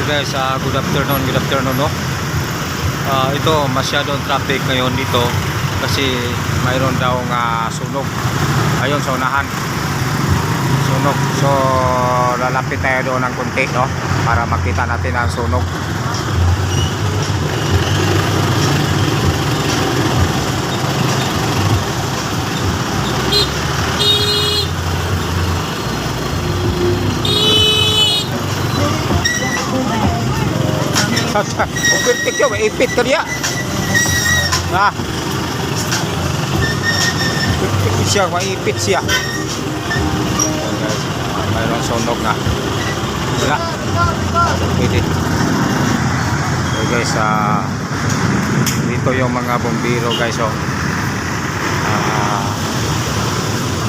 So guys, good afternoon no. Ito masyadong traffic ngayon dito kasi mayroon daw sunog. Ayun sa unahan. Sunog. So lalapit tayo doon ng konti no para makita natin ang sunog. Ipit yun, ipit ka niya. Ipit siya, maipit siya. Mayroong sunog na. Wala. Pwede. So guys, dito yung mga bombero guys.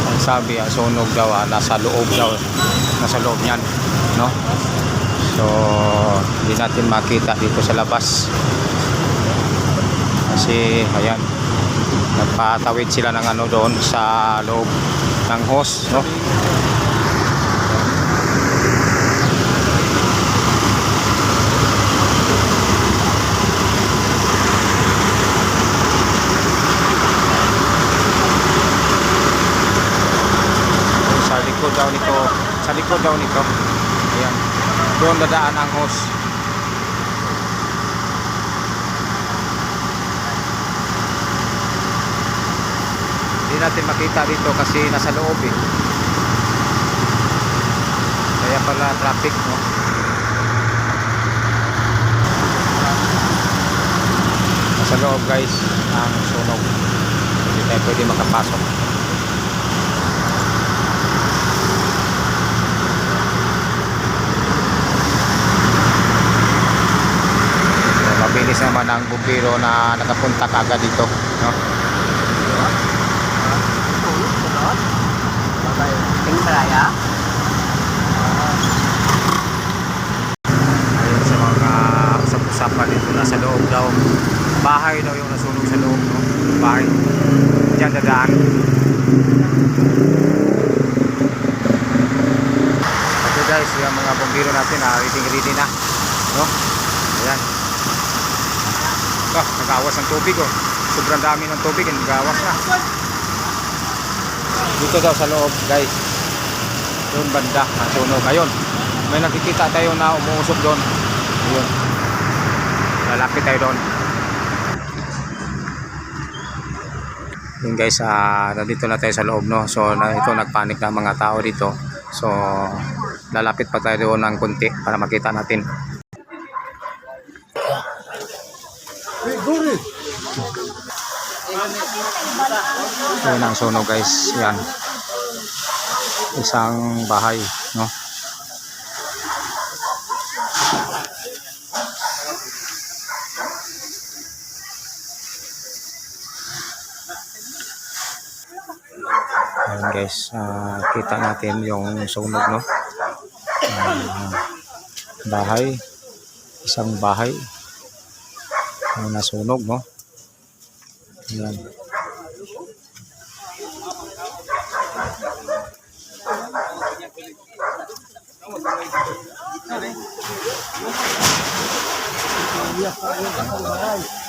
Ang sabi, sunog daw, nasa loob daw. Nasa loob niyan. No? So hindi natin makita dito sa labas kasi ayan nagpatawid sila ng doon sa loob ng hose no. Sa likod daw nito ayan doon dadaan ang hose. Hindi natin makita dito kasi nasa loob kaya pala traffic no. Nasa loob guys ang sunog, hindi tayo pwede makapasok. Mabilis naman ang bumbero na nakapunta kagad dito no? Ayun sa mga usap-usapan dito nasa loob daw. Bahay daw yung nasunog sa loob no? Bahay diyan dadaan. Okay guys, yung mga bumbero natin ready na no? Ayan. Nagawas ng tubig sobrang dami ng tubig, nagawas na dito daw sa loob guys. Doon banda ang sunog. Ayun, may nakikita tayo na umuusok doon. Ayun, lalapit tayo doon. Yun guys, nandito na tayo sa loob no. So ito nagpanik na mga tao dito. So lalapit pa tayo doon ng konti para makita natin. Yan ang sunog guys. Yan isang bahay no. Ayan guys, kita natin yung sunog no. Bahay, isang bahay ang nasunog no. Ayan.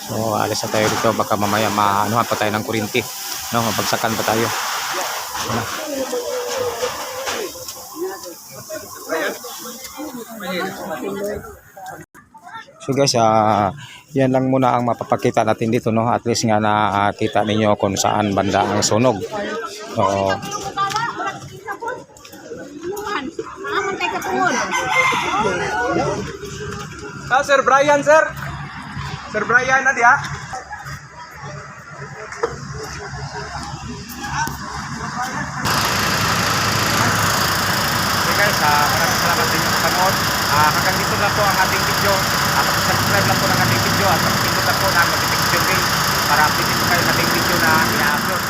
So alis na tayo dito, baka mamaya maanuhan pa tayo ng kuryente no, mapagsakan pa tayo. So guys, yan lang muna ang mapapakita natin dito no, at least nga nakita ninyo kung saan banda ang sunog. So Sir Brian, sir. Sir Brian na dia. okay guys, maraming salamat din sa panood. Hanggang dito na po ang ating video. Subscribe lang po ng ating video at pindot po ng notification bell para update po kayo ng ating video na i-upload.